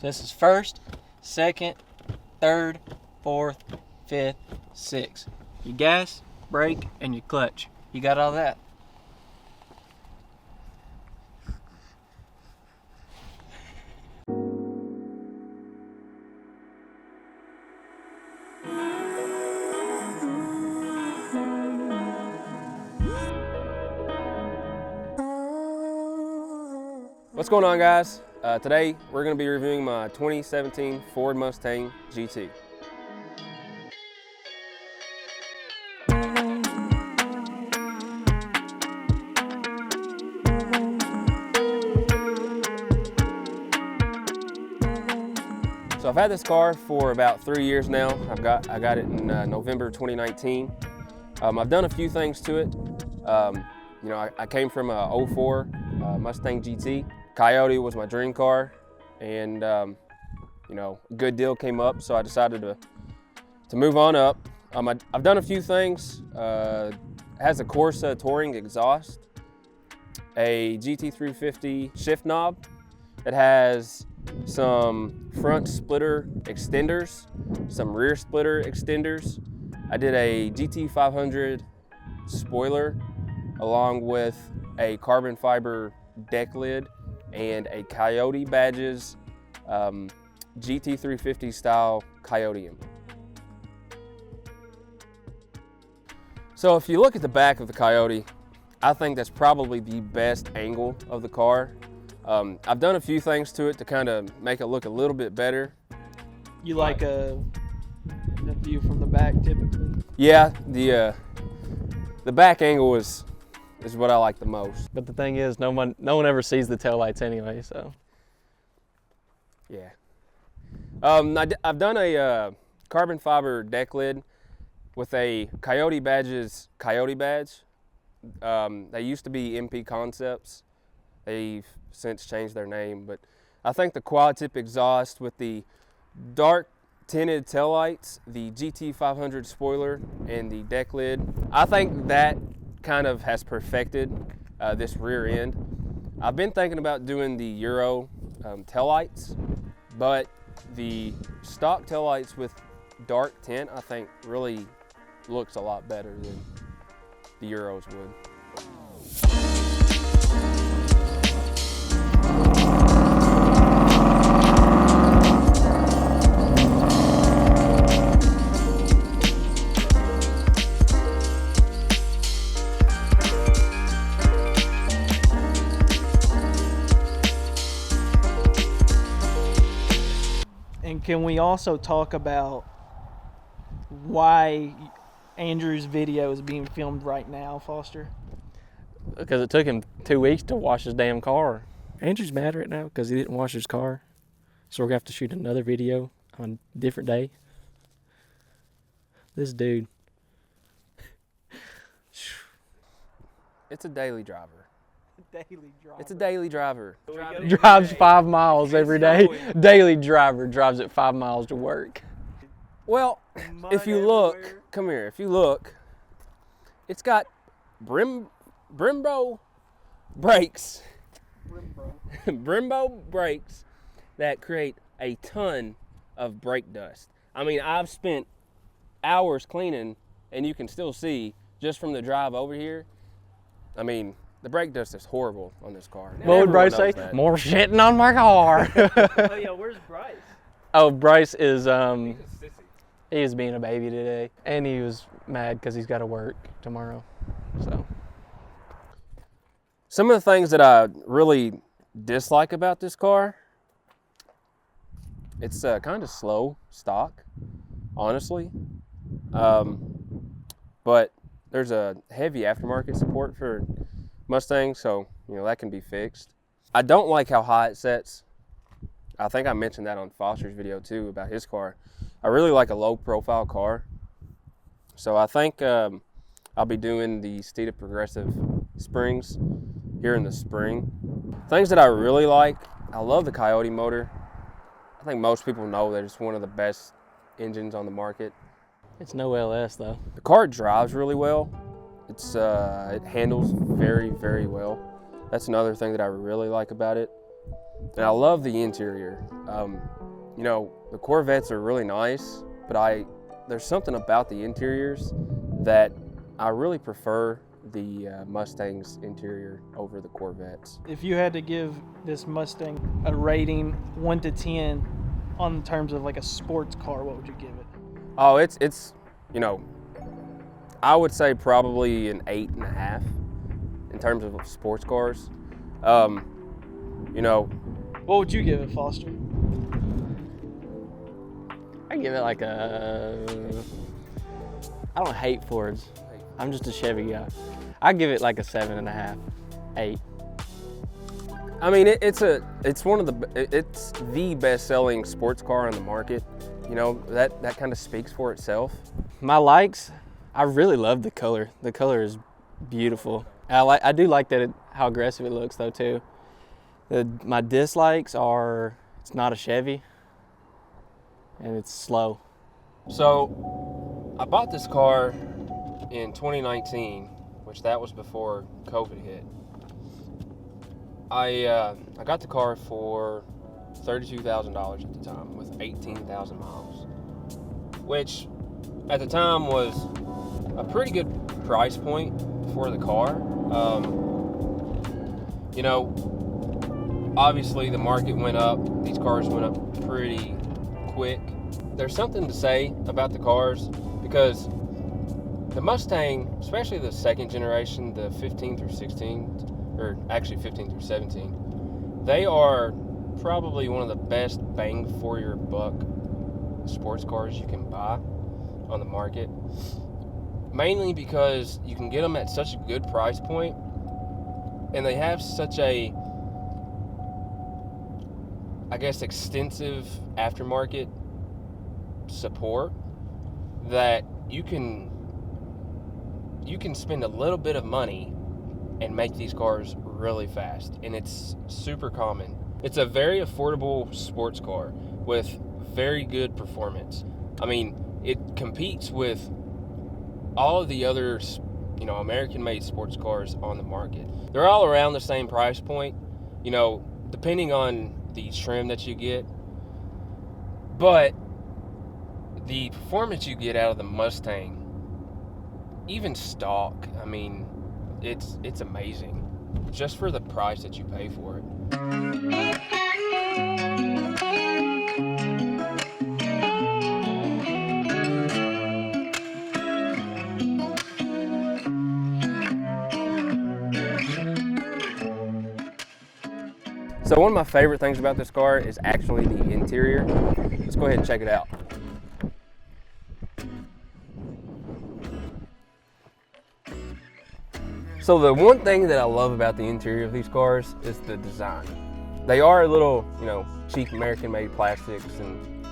This is first, second, third, fourth, fifth, sixth. Your gas, brake, and your clutch. You got all that? What's going on, guys? Today we're going to be reviewing my 2017 Ford Mustang GT. So I've had this car for about 3 years now. I got it in November 2019. I've done a few things to it. You know, I came from a 04 Mustang GT. Coyote was my dream car, and you know, a good deal came up, so I decided to move on up. I've done a few things. It has a Corsa touring exhaust, a GT350 shift knob. It has some front splitter extenders, some rear splitter extenders. I did a GT500 spoiler along with a carbon fiber deck lid and a Coyote Badges GT350 style Coyote emblem. So if you look at the back of the Coyote, I think that's probably the best angle of the car. I've done a few things to it to kind of make it look a little bit better. You like a view from the back typically? Yeah, the back angle is what I like the most. But the thing is, no one ever sees the taillights anyway, so. Yeah. I've done a carbon fiber deck lid with a Coyote Badges Coyote badge. They used to be MP Concepts. They've since changed their name, but I think the quad tip exhaust with the dark tinted taillights, the GT500 spoiler, and the deck lid, I think that kind of has perfected this rear end. I've been thinking about doing the Euro taillights, but the stock taillights with dark tint, I think, really looks a lot better than the Euros would. And can we also talk about why Andrew's video is being filmed right now, Foster? Because it took him 2 weeks to wash his damn car. Andrew's mad right now because he didn't wash his car. So we're going to have to shoot another video on a different day. This dude. It's a daily driver. Daily driver. It's a daily driver. Drives 5 miles every day. Daily driver drives it 5 miles to work. Well, if you look, come here, if you look, it's got Brembo brakes. Brembo brakes that create a ton of brake dust. I mean, I've spent hours cleaning, and you can still see just from the drive over here. I mean, the brake dust is horrible on this car. What would Bryce say? More shitting on my car. Oh yeah, where's Bryce? Oh, Bryce is he is being a baby today, and he was mad because he's got to work tomorrow. So some of the things that I really dislike about this car, it's kind of slow stock, honestly. But there's a heavy aftermarket support for Mustang, so you know that can be fixed. I don't like how high it sets. I think I mentioned that on Foster's video too about his car. I really like a low profile car, so I think I'll be doing the Steeda Progressive springs here in the spring. Things that I really like, I love the Coyote motor. I think most people know that it's one of the best engines on the market. it's no LS though. The car drives really well. It handles very, very well. That's another thing that I really like about it. and I love the interior. You know, the Corvettes are really nice, but there's something about the interiors that I really prefer the Mustang's interior over the Corvettes. If you had to give this Mustang a rating 1 to 10 on terms of like a sports car, what would you give it? Oh, it's you know, I would say probably an 8.5 in terms of sports cars. You know, What would you give it, Foster? I give it like I don't hate Fords. I'm just a Chevy guy. I give it like a 7.5, 8. I mean, it's the best-selling sports car on the market. You know, that kind of speaks for itself. My likes, I really love the color. The color is beautiful. I do like that how aggressive it looks though too. My dislikes are it's not a Chevy and it's slow. So, I bought this car in 2019, which that was before COVID hit. I got the car for $32,000 at the time with 18,000 miles, which at the time was a pretty good price point for the car. You know, obviously the market went up. These cars went up pretty quick. There's something to say about the cars because the Mustang, especially the second generation, the 15 through 16, or actually 15 through 17, they are probably one of the best bang for your buck sports cars you can buy on the market. Mainly because you can get them at such a good price point and they have such a, I guess, extensive aftermarket support that you can spend a little bit of money and make these cars really fast, and it's super common. It's a very affordable sports car with very good performance. I mean, it competes with all of the other, you know, American-made sports cars on the market. They're all around the same price point, you know, depending on the trim that you get. But the performance you get out of the Mustang, even stock, I mean, it's amazing just for the price that you pay for it. So one of my favorite things about this car is actually the interior. Let's go ahead and check it out. So the one thing that I love about the interior of these cars is the design. They are a little, you know, cheap American-made plastics and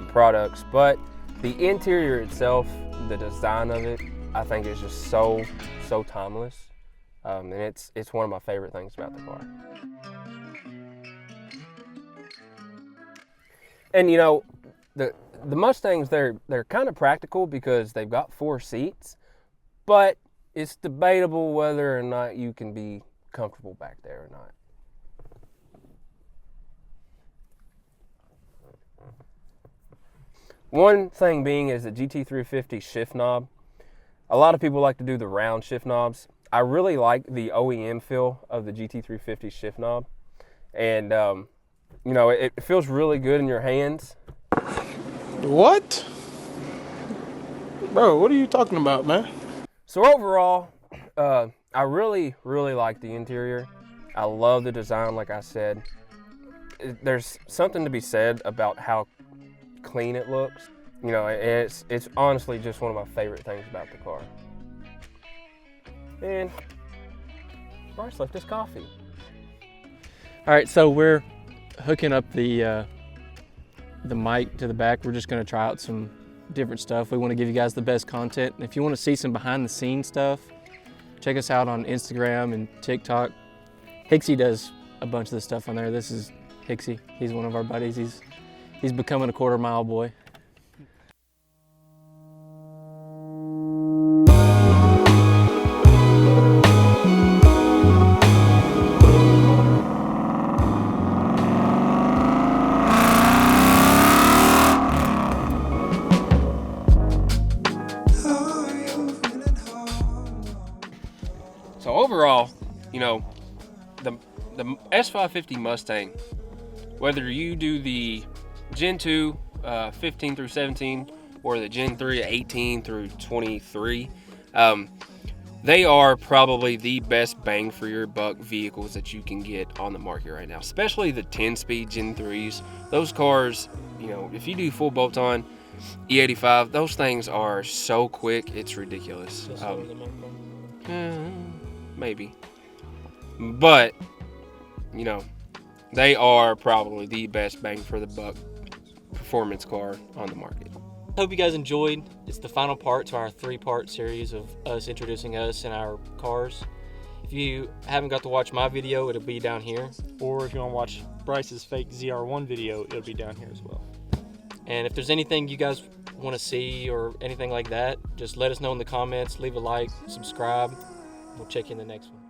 products, but the interior itself, the design of it, I think is just so timeless, and it's one of my favorite things about the car. And you know, the Mustangs, they're kind of practical because they've got 4 seats, but it's debatable whether or not you can be comfortable back there or not. One thing being is the GT350 shift knob. A lot of people like to do the round shift knobs. I really like the OEM feel of the GT350 shift knob. And, you know, it feels really good in your hands. What? Bro, what are you talking about, man? So overall, I really like the interior. I love the design, like I said. There's something to be said about how clean it looks. You know, it's honestly just one of my favorite things about the car. And Bryce left his coffee. All right, so we're hooking up the mic to the back. We're just gonna try out some different stuff. We want to give you guys the best content. And if you want to see some behind the scenes stuff, check us out on Instagram and TikTok. Hixie does a bunch of the stuff on there. This is Hixie. He's one of our buddies. He's becoming a quarter-mile boy. S550 Mustang, whether you do the Gen 2 15 through 17 or the Gen 3 18 through 23, they are probably the best bang for your buck vehicles that you can get on the market right now, especially the 10-speed Gen 3s. Those cars, you know, if you do full bolt-on E85, those things are so quick, it's ridiculous. Maybe. But, you know, they are probably the best bang for the buck performance car on the market. Hope you guys enjoyed. It's the final part to our 3-part series of us introducing us and our cars. If you haven't got to watch my video, it'll be down here. Or if you want to watch Bryce's fake ZR1 video, it'll be down here as well. And if there's anything you guys want to see or anything like that, just let us know in the comments. Leave a like, subscribe. We'll check you in the next one.